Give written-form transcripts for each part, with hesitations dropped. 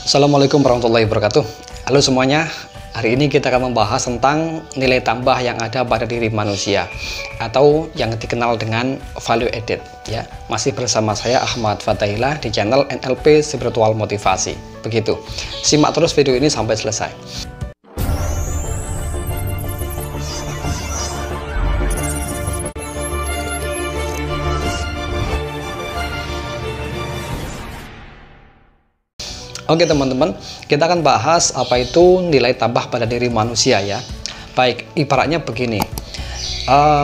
Assalamualaikum warahmatullahi wabarakatuh. Halo semuanya, hari ini kita akan membahas tentang nilai tambah yang ada pada diri manusia atau yang dikenal dengan value added ya. Masih bersama saya Ahmad Fatahillah di channel NLP Spiritual Motivasi. Begitu. Simak terus video ini sampai selesai. Oke teman-teman, kita akan bahas apa itu nilai tambah pada diri manusia ya. Baik, ibaratnya begini.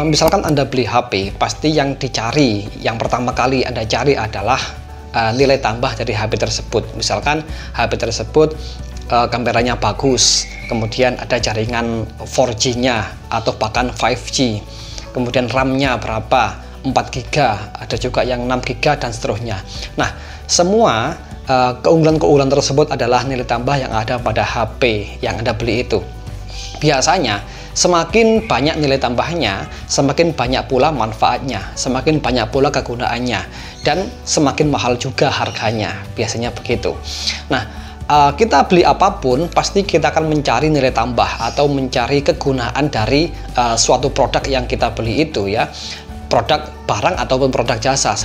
Misalkan Anda beli HP, pasti yang dicari, yang pertama kali Anda cari adalah nilai tambah dari HP tersebut. Misalkan HP tersebut kameranya bagus, kemudian ada jaringan 4G-nya atau bahkan 5G. Kemudian RAM-nya berapa? 4GB, ada juga yang 6GB dan seterusnya. Nah, semua keunggulan-keunggulan tersebut adalah nilai tambah yang ada pada HP yang Anda beli itu. Biasanya semakin banyak nilai tambahnya, semakin banyak pula manfaatnya, semakin banyak pula kegunaannya, dan semakin mahal juga harganya. Biasanya begitu. Nah, kita beli apapun pasti kita akan mencari nilai tambah atau mencari kegunaan dari suatu produk yang kita beli itu ya. Produk barang ataupun produk jasa.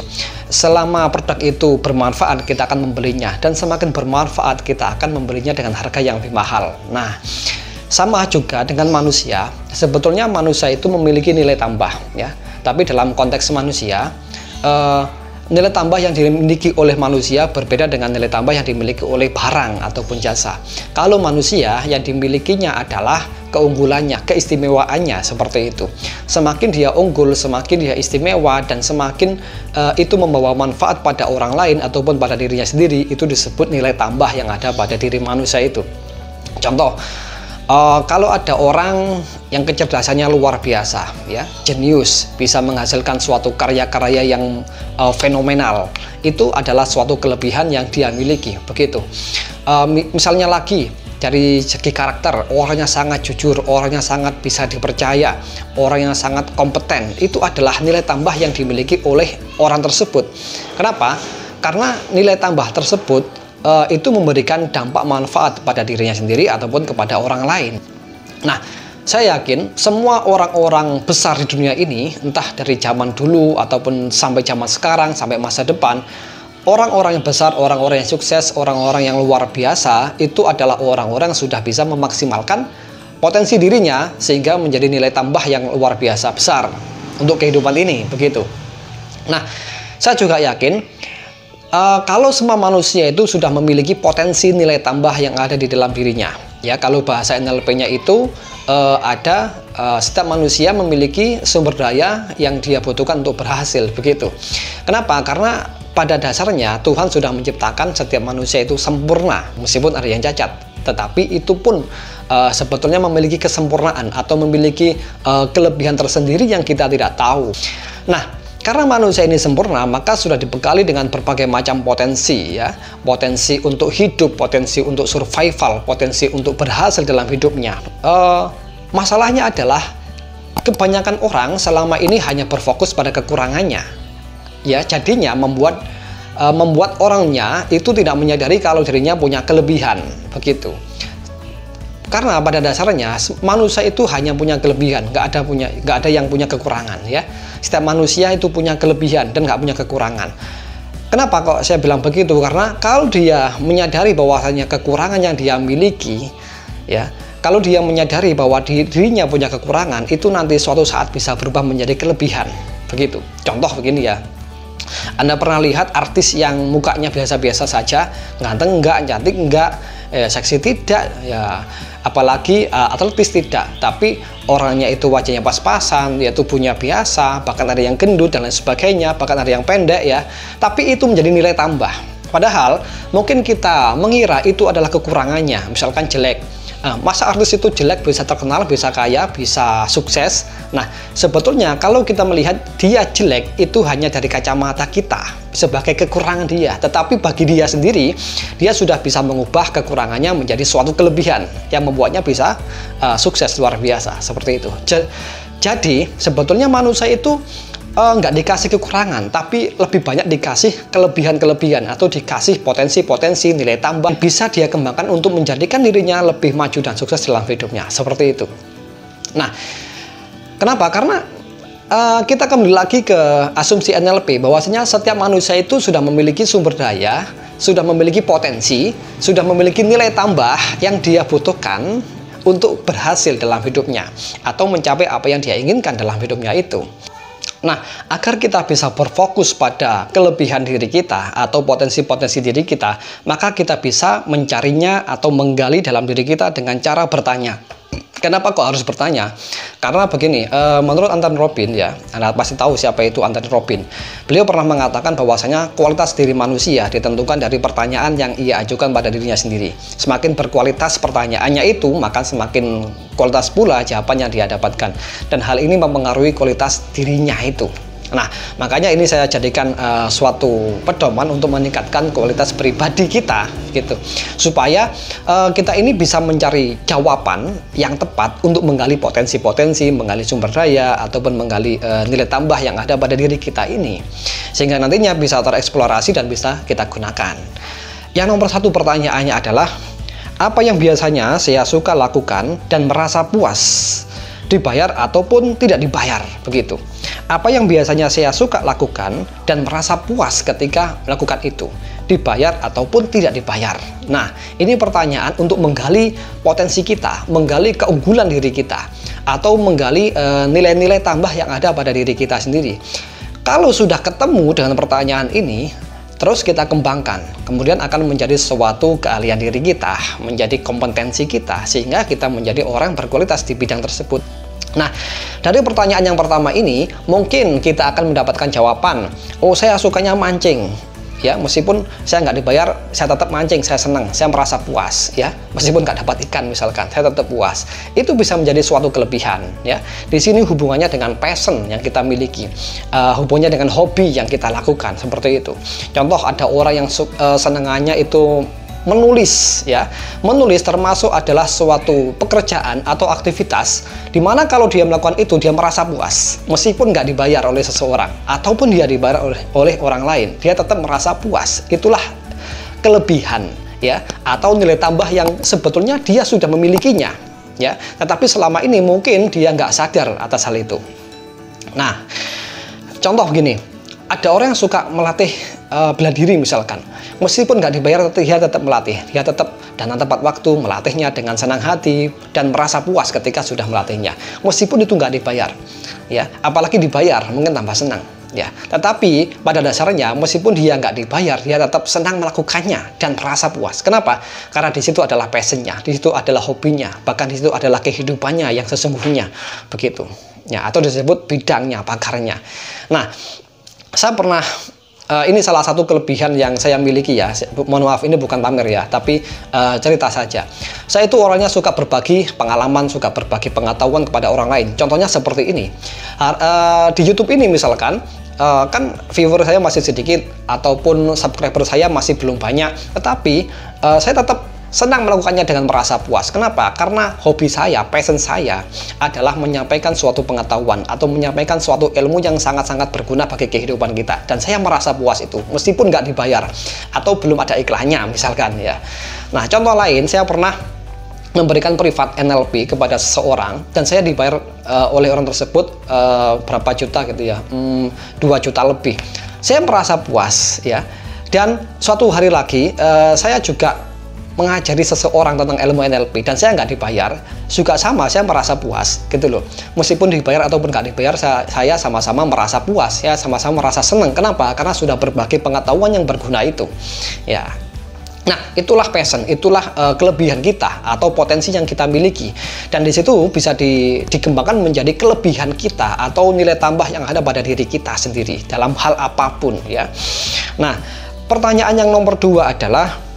Selama produk itu bermanfaat, kita akan membelinya, dan semakin bermanfaat kita akan membelinya dengan harga yang lebih mahal. Nah, sama juga dengan manusia. Sebetulnya manusia itu memiliki nilai tambah ya, tapi dalam konteks manusia nilai tambah yang dimiliki oleh manusia berbeda dengan nilai tambah yang dimiliki oleh barang ataupun jasa. Kalau manusia yang dimilikinya adalah keunggulannya, keistimewaannya, seperti itu. Semakin dia unggul, semakin dia istimewa, dan semakin itu membawa manfaat pada orang lain ataupun pada dirinya sendiri, itu disebut nilai tambah yang ada pada diri manusia itu. Contoh, kalau ada orang yang kecerdasannya luar biasa ya, jenius, bisa menghasilkan suatu karya-karya yang fenomenal, itu adalah suatu kelebihan yang dia miliki, begitu. Misalnya lagi dari segi karakter, orangnya sangat jujur, orangnya sangat bisa dipercaya, orang yang sangat kompeten, itu adalah nilai tambah yang dimiliki oleh orang tersebut. Kenapa? Karena nilai tambah tersebut itu memberikan dampak manfaat pada dirinya sendiri ataupun kepada orang lain. Nah, saya yakin semua orang-orang besar di dunia ini, entah dari zaman dulu ataupun sampai zaman sekarang, sampai masa depan, orang-orang yang besar, orang-orang yang sukses, orang-orang yang luar biasa, itu adalah orang-orang yang sudah bisa memaksimalkan potensi dirinya sehingga menjadi nilai tambah yang luar biasa besar untuk kehidupan ini, begitu. Nah, saya juga yakin kalau semua manusia itu sudah memiliki potensi nilai tambah yang ada di dalam dirinya, ya, kalau bahasa NLP-nya itu ada setiap manusia memiliki sumber daya yang dia butuhkan untuk berhasil, begitu. Kenapa? Karena pada dasarnya Tuhan sudah menciptakan setiap manusia itu sempurna, meskipun ada yang cacat, tetapi itu pun sebetulnya memiliki kesempurnaan atau memiliki kelebihan tersendiri yang kita tidak tahu. Nah, karena manusia ini sempurna, maka sudah dibekali dengan berbagai macam potensi ya, potensi untuk hidup, potensi untuk survival, potensi untuk berhasil dalam hidupnya. Masalahnya adalah kebanyakan orang selama ini hanya berfokus pada kekurangannya. Ya, jadinya membuat orangnya itu tidak menyadari kalau dirinya punya kelebihan, begitu. Karena pada dasarnya manusia itu hanya punya kelebihan, nggak ada yang punya kekurangan ya. Setiap manusia itu punya kelebihan dan nggak punya kekurangan. Kenapa kok saya bilang begitu? Karena kalau dia menyadari bahwasanya kekurangan yang dia miliki, ya, kalau dia menyadari bahwa dirinya punya kekurangan, itu nanti suatu saat bisa berubah menjadi kelebihan, begitu. Contoh begini ya. Anda pernah lihat artis yang mukanya biasa-biasa saja, ganteng enggak, cantik enggak, seksi tidak, ya, apalagi atletis tidak, tapi orangnya itu wajahnya pas-pasan, ya, tubuhnya biasa, bahkan ada yang gendut dan lain sebagainya, bahkan ada yang pendek ya, tapi itu menjadi nilai tambah. Padahal mungkin kita mengira itu adalah kekurangannya, misalkan jelek. Masa artis itu jelek bisa terkenal, bisa kaya, bisa sukses? Nah, sebetulnya kalau kita melihat dia jelek itu hanya dari kacamata kita sebagai kekurangan dia, tetapi bagi dia sendiri, dia sudah bisa mengubah kekurangannya menjadi suatu kelebihan yang membuatnya bisa sukses luar biasa, seperti itu. Jadi sebetulnya manusia itu nggak dikasih kekurangan, tapi lebih banyak dikasih kelebihan-kelebihan atau dikasih potensi-potensi nilai tambah bisa dia kembangkan untuk menjadikan dirinya lebih maju dan sukses dalam hidupnya, seperti itu. Nah, kenapa? Karena kita kembali lagi ke asumsi NLP bahwasanya setiap manusia itu sudah memiliki sumber daya, sudah memiliki potensi, sudah memiliki nilai tambah yang dia butuhkan untuk berhasil dalam hidupnya atau mencapai apa yang dia inginkan dalam hidupnya itu. Nah, agar kita bisa berfokus pada kelebihan diri kita atau potensi-potensi diri kita, maka kita bisa mencarinya atau menggali dalam diri kita dengan cara bertanya. Kenapa kok harus bertanya? Karena begini, menurut Anthony Robbins ya, Anda pasti tahu siapa itu Anthony Robbins. Beliau pernah mengatakan bahwasanya kualitas diri manusia ditentukan dari pertanyaan yang ia ajukan pada dirinya sendiri. Semakin berkualitas pertanyaannya itu, maka semakin kualitas pula jawaban yang dia dapatkan. Dan hal ini mempengaruhi kualitas dirinya itu. Nah, makanya ini saya jadikan suatu pedoman untuk meningkatkan kualitas pribadi kita gitu. Supaya kita ini bisa mencari jawaban yang tepat untuk menggali potensi-potensi, menggali sumber daya ataupun menggali nilai tambah yang ada pada diri kita ini. Sehingga nantinya bisa tereksplorasi dan bisa kita gunakan. Yang nomor satu pertanyaannya adalah, apa yang biasanya saya suka lakukan dan merasa puas? Dibayar ataupun tidak dibayar, begitu. Apa yang biasanya saya suka lakukan dan merasa puas ketika melakukan itu, dibayar ataupun tidak dibayar. Nah, ini pertanyaan untuk menggali potensi kita, menggali keunggulan diri kita, atau menggali nilai-nilai tambah yang ada pada diri kita sendiri. Kalau sudah ketemu dengan pertanyaan ini, terus kita kembangkan, kemudian akan menjadi suatu keahlian diri kita, menjadi kompetensi kita, sehingga kita menjadi orang berkualitas di bidang tersebut. Nah, dari pertanyaan yang pertama ini, mungkin kita akan mendapatkan jawaban, oh saya sukanya mancing, ya meskipun saya nggak dibayar, saya tetap mancing, saya senang, saya merasa puas, ya meskipun nggak dapat ikan misalkan, saya tetap puas. Itu bisa menjadi suatu kelebihan, ya. Di sini hubungannya dengan passion yang kita miliki, hubungannya dengan hobi yang kita lakukan, seperti itu. Contoh, ada orang yang senangannya itu menulis, ya. Menulis termasuk adalah suatu pekerjaan atau aktivitas di mana kalau dia melakukan itu dia merasa puas meskipun nggak dibayar oleh seseorang ataupun dia dibayar oleh orang lain, dia tetap merasa puas. Itulah kelebihan, ya, atau nilai tambah yang sebetulnya dia sudah memilikinya, ya. Tetapi selama ini mungkin dia nggak sadar atas hal itu. Nah, contoh begini, ada orang yang suka melatih bela diri misalkan, meskipun nggak dibayar, dia tetap melatih, dia tetap datang tepat waktu, melatihnya dengan senang hati dan merasa puas ketika sudah melatihnya, meskipun itu nggak dibayar, ya. Apalagi dibayar, mungkin tambah senang, ya. Tetapi pada dasarnya meskipun dia nggak dibayar, dia tetap senang melakukannya dan merasa puas. Kenapa? Karena di situ adalah passionnya, di situ adalah hobinya, bahkan di situ adalah kehidupannya yang sesungguhnya, begitu, ya. Atau disebut bidangnya, pakarnya. Nah, saya pernah, ini salah satu kelebihan yang saya miliki, ya. Mohon maaf, ini bukan pamer ya, tapi cerita saja. Saya itu orangnya suka berbagi pengalaman, suka berbagi pengetahuan kepada orang lain. Contohnya seperti ini. Di YouTube ini misalkan, kan viewer saya masih sedikit ataupun subscriber saya masih belum banyak, tetapi saya tetap senang melakukannya dengan merasa puas. Kenapa? Karena hobi saya, passion saya adalah menyampaikan suatu pengetahuan atau menyampaikan suatu ilmu yang sangat-sangat berguna bagi kehidupan kita. Dan saya merasa puas itu, meskipun nggak dibayar atau belum ada iklannya misalkan, ya. Nah, contoh lain, saya pernah memberikan privat NLP kepada seseorang dan saya dibayar oleh orang tersebut berapa juta gitu ya, 2 juta lebih. Saya merasa puas, ya. Dan suatu hari lagi saya juga mengajari seseorang tentang ilmu NLP dan saya nggak dibayar, juga sama, saya merasa puas gitu loh. Meskipun dibayar ataupun nggak dibayar, saya sama-sama merasa puas, ya, sama-sama merasa senang. Kenapa? Karena sudah berbagi pengetahuan yang berguna itu, ya. Nah, itulah passion, itulah kelebihan kita atau potensi yang kita miliki, dan di situ bisa dikembangkan menjadi kelebihan kita atau nilai tambah yang ada pada diri kita sendiri dalam hal apapun, ya. Nah, pertanyaan yang nomor 2 adalah,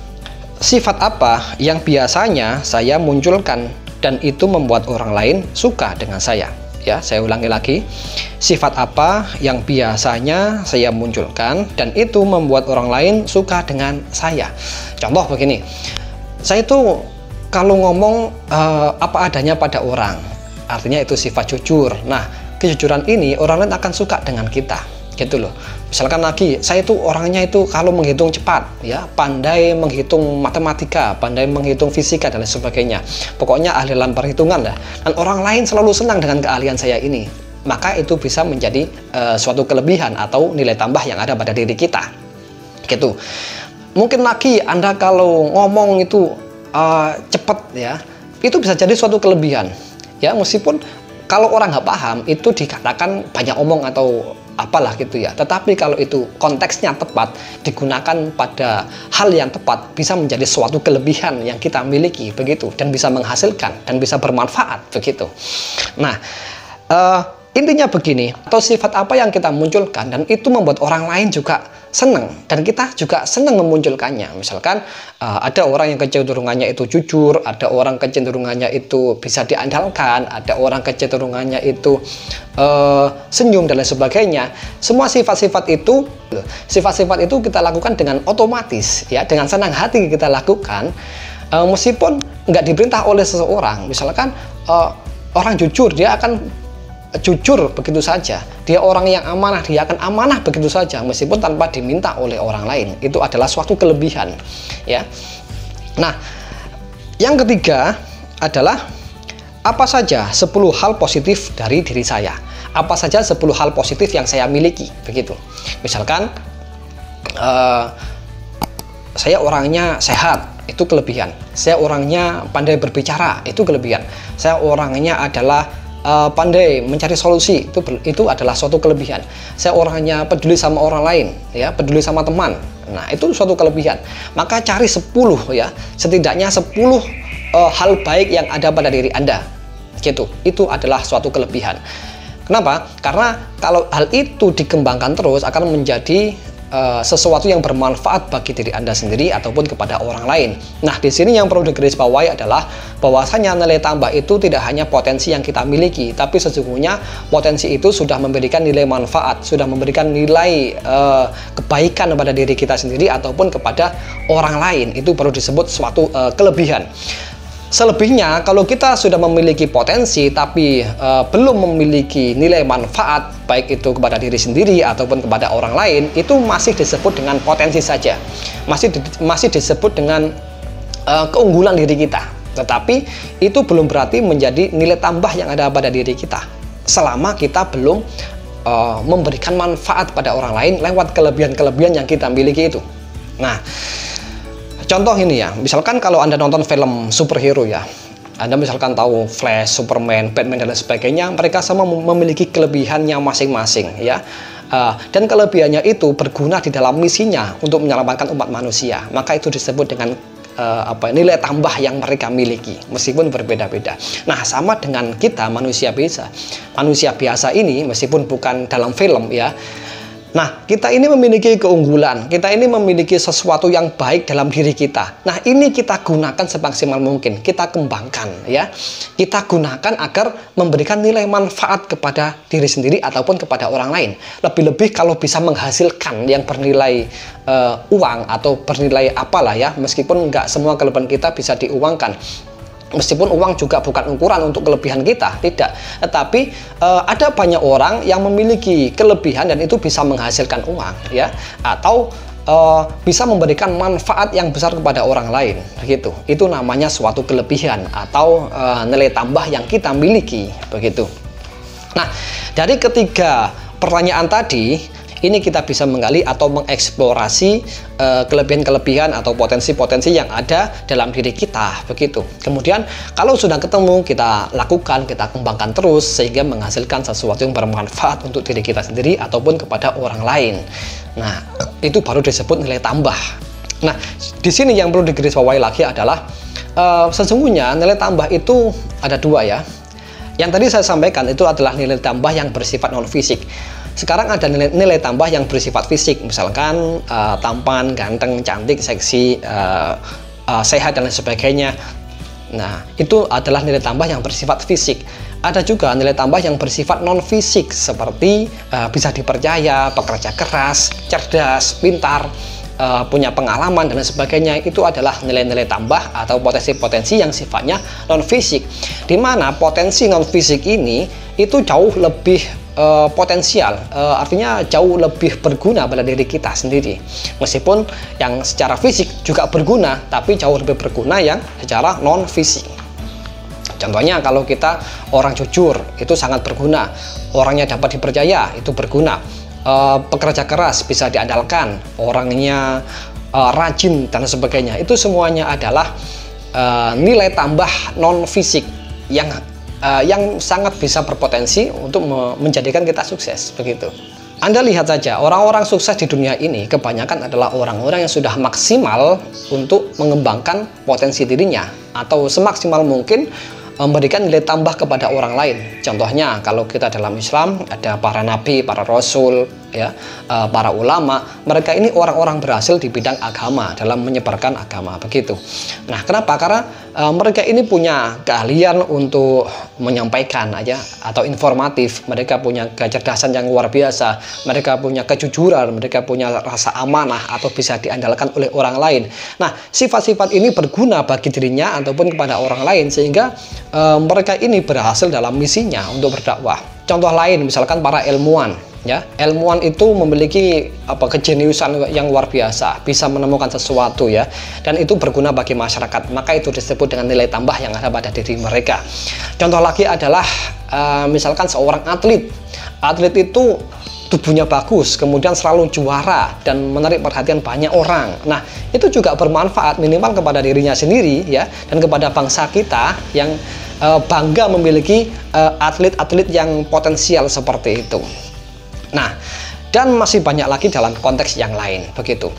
sifat apa yang biasanya saya munculkan dan itu membuat orang lain suka dengan saya? Ya, saya ulangi lagi. Sifat apa yang biasanya saya munculkan dan itu membuat orang lain suka dengan saya? Contoh begini. Saya itu kalau ngomong apa adanya pada orang, artinya itu sifat jujur. Nah, kejujuran ini, orang lain akan suka dengan kita, gitu loh. Misalkan lagi, saya itu orangnya itu kalau menghitung cepat, ya, pandai menghitung matematika, pandai menghitung fisika dan lain sebagainya. Pokoknya ahli dalam perhitungan lah. Dan orang lain selalu senang dengan keahlian saya ini. Maka itu bisa menjadi suatu kelebihan atau nilai tambah yang ada pada diri kita. Gitu. Mungkin lagi Anda kalau ngomong itu cepat, ya, itu bisa jadi suatu kelebihan. Ya, meskipun kalau orang nggak paham itu dikatakan banyak omong atau apalah gitu ya. Tetapi kalau itu konteksnya tepat, digunakan pada hal yang tepat, bisa menjadi suatu kelebihan yang kita miliki begitu, dan bisa menghasilkan dan bisa bermanfaat begitu. Nah, intinya begini, atau sifat apa yang kita munculkan dan itu membuat orang lain juga senang dan kita juga senang memunculkannya. Misalkan ada orang yang kecenderungannya itu jujur, ada orang kecenderungannya itu bisa diandalkan, ada orang kecenderungannya itu senyum dan lain sebagainya. Semua sifat-sifat itu kita lakukan dengan otomatis, ya, dengan senang hati kita lakukan, meskipun nggak diperintah oleh seseorang. Misalkan orang jujur, dia akan jujur begitu saja. Dia orang yang amanah, dia akan amanah begitu saja meskipun tanpa diminta oleh orang lain. Itu adalah suatu kelebihan, ya. Nah, yang ketiga adalah apa saja 10 hal positif dari diri saya. Apa saja 10 hal positif yang saya miliki begitu. Misalkan saya orangnya sehat, itu kelebihan. Saya orangnya pandai berbicara, itu kelebihan. Saya orangnya adalah pandai mencari solusi, itu adalah suatu kelebihan. Saya orangnya peduli sama orang lain, ya, peduli sama teman. Nah, itu suatu kelebihan. Maka cari 10, ya, setidaknya 10 hal baik yang ada pada diri Anda. Gitu. Itu adalah suatu kelebihan. Kenapa? Karena kalau hal itu dikembangkan terus akan menjadi sesuatu yang bermanfaat bagi diri Anda sendiri ataupun kepada orang lain. Nah, di sini yang perlu digarisbawahi adalah bahwasanya nilai tambah itu tidak hanya potensi yang kita miliki, tapi sesungguhnya potensi itu sudah memberikan nilai manfaat, sudah memberikan nilai kebaikan kepada diri kita sendiri ataupun kepada orang lain. Itu baru disebut suatu kelebihan. Selebihnya, kalau kita sudah memiliki potensi tapi belum memiliki nilai manfaat, baik itu kepada diri sendiri ataupun kepada orang lain, itu masih disebut dengan potensi saja. Masih disebut dengan keunggulan diri kita. Tetapi itu belum berarti menjadi nilai tambah yang ada pada diri kita, selama kita belum memberikan manfaat pada orang lain lewat kelebihan-kelebihan yang kita miliki itu. Nah, contoh ini ya, misalkan kalau Anda nonton film superhero ya, Anda misalkan tahu Flash, Superman, Batman dan lain sebagainya, mereka sama memiliki kelebihannya masing-masing, ya. Dan kelebihannya itu berguna di dalam misinya untuk menyelamatkan umat manusia. Maka itu disebut dengan nilai tambah yang mereka miliki, meskipun berbeda-beda. Nah, sama dengan kita manusia biasa ini, meskipun bukan dalam film ya. Nah, kita ini memiliki keunggulan, kita ini memiliki sesuatu yang baik dalam diri kita. Nah, ini kita gunakan semaksimal mungkin, kita kembangkan ya. Kita gunakan agar memberikan nilai manfaat kepada diri sendiri ataupun kepada orang lain. Lebih-lebih kalau bisa menghasilkan yang bernilai uang atau bernilai apalah ya, meskipun nggak semua kelebihan kita bisa diuangkan. Meskipun uang juga bukan ukuran untuk kelebihan kita, tidak. Tetapi ada banyak orang yang memiliki kelebihan dan itu bisa menghasilkan uang, ya, atau bisa memberikan manfaat yang besar kepada orang lain, begitu. Itu namanya suatu kelebihan atau nilai tambah yang kita miliki, begitu. Nah, dari ketiga pertanyaan tadi, ini kita bisa menggali atau mengeksplorasi kelebihan-kelebihan atau potensi-potensi yang ada dalam diri kita, begitu. Kemudian kalau sudah ketemu, kita lakukan, kita kembangkan terus sehingga menghasilkan sesuatu yang bermanfaat untuk diri kita sendiri ataupun kepada orang lain. Nah, itu baru disebut nilai tambah. Nah, di sini yang perlu digarisbawahi lagi adalah sesungguhnya nilai tambah itu ada dua ya. Yang tadi saya sampaikan itu adalah nilai tambah yang bersifat non fisik. Sekarang ada nilai tambah yang bersifat fisik, misalkan tampan, ganteng, cantik, seksi, sehat dan lain sebagainya. Nah, itu adalah nilai tambah yang bersifat fisik. Ada juga nilai tambah yang bersifat non fisik, seperti bisa dipercaya, pekerja keras, cerdas, pintar, punya pengalaman dan lain sebagainya. Itu adalah nilai-nilai tambah atau potensi-potensi yang sifatnya non fisik, di mana potensi non fisik ini itu jauh lebih potensial, artinya jauh lebih berguna pada diri kita sendiri. Meskipun yang secara fisik juga berguna, tapi jauh lebih berguna yang secara non fisik. Contohnya kalau kita orang jujur, itu sangat berguna. Orangnya dapat dipercaya, itu berguna. Pekerja keras bisa diandalkan, orangnya rajin dan sebagainya. Itu semuanya adalah nilai tambah non fisik yang sangat bisa berpotensi untuk menjadikan kita sukses, begitu. Anda lihat saja, orang-orang sukses di dunia ini kebanyakan adalah orang-orang yang sudah maksimal untuk mengembangkan potensi dirinya atau semaksimal mungkin memberikan nilai tambah kepada orang lain. Contohnya kalau kita dalam Islam ada para nabi, para rasul, ya, para ulama. Mereka ini orang-orang berhasil di bidang agama, dalam menyebarkan agama, begitu. Nah, kenapa? Karena mereka ini punya keahlian untuk menyampaikan aja atau informatif. Mereka punya kecerdasan yang luar biasa. Mereka punya kejujuran, mereka punya rasa amanah atau bisa diandalkan oleh orang lain. Nah, sifat-sifat ini berguna bagi dirinya ataupun kepada orang lain, sehingga mereka ini berhasil dalam misinya untuk berdakwah. Contoh lain, misalkan para ilmuwan, ya, ilmuwan itu memiliki kejeniusan yang luar biasa, bisa menemukan sesuatu, ya, dan itu berguna bagi masyarakat. Maka itu disebut dengan nilai tambah yang ada pada diri mereka. Contoh lagi adalah misalkan seorang atlet. Atlet itu tubuhnya bagus, kemudian selalu juara dan menarik perhatian banyak orang. Nah, itu juga bermanfaat minimal kepada dirinya sendiri, ya, dan kepada bangsa kita yang bangga memiliki atlet-atlet yang potensial seperti itu. Nah, dan masih banyak lagi dalam konteks yang lain, begitu.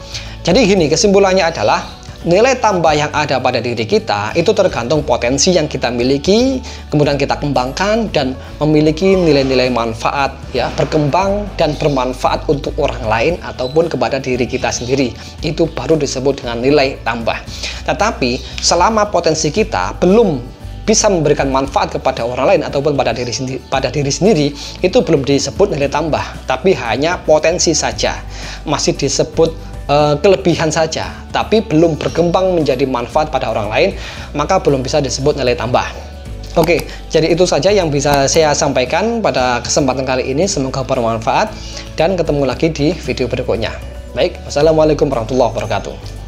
Jadi gini, kesimpulannya adalah nilai tambah yang ada pada diri kita itu tergantung potensi yang kita miliki, kemudian kita kembangkan dan memiliki nilai-nilai manfaat, ya, berkembang dan bermanfaat untuk orang lain ataupun kepada diri kita sendiri. Itu baru disebut dengan nilai tambah. Tetapi selama potensi kita belum bisa memberikan manfaat kepada orang lain ataupun pada diri sendiri, itu belum disebut nilai tambah, tapi hanya potensi saja, masih disebut kelebihan saja, tapi belum berkembang menjadi manfaat pada orang lain, maka belum bisa disebut nilai tambah. Oke, jadi itu saja yang bisa saya sampaikan pada kesempatan kali ini. Semoga bermanfaat dan ketemu lagi di video berikutnya. Baik, wassalamualaikum warahmatullahi wabarakatuh.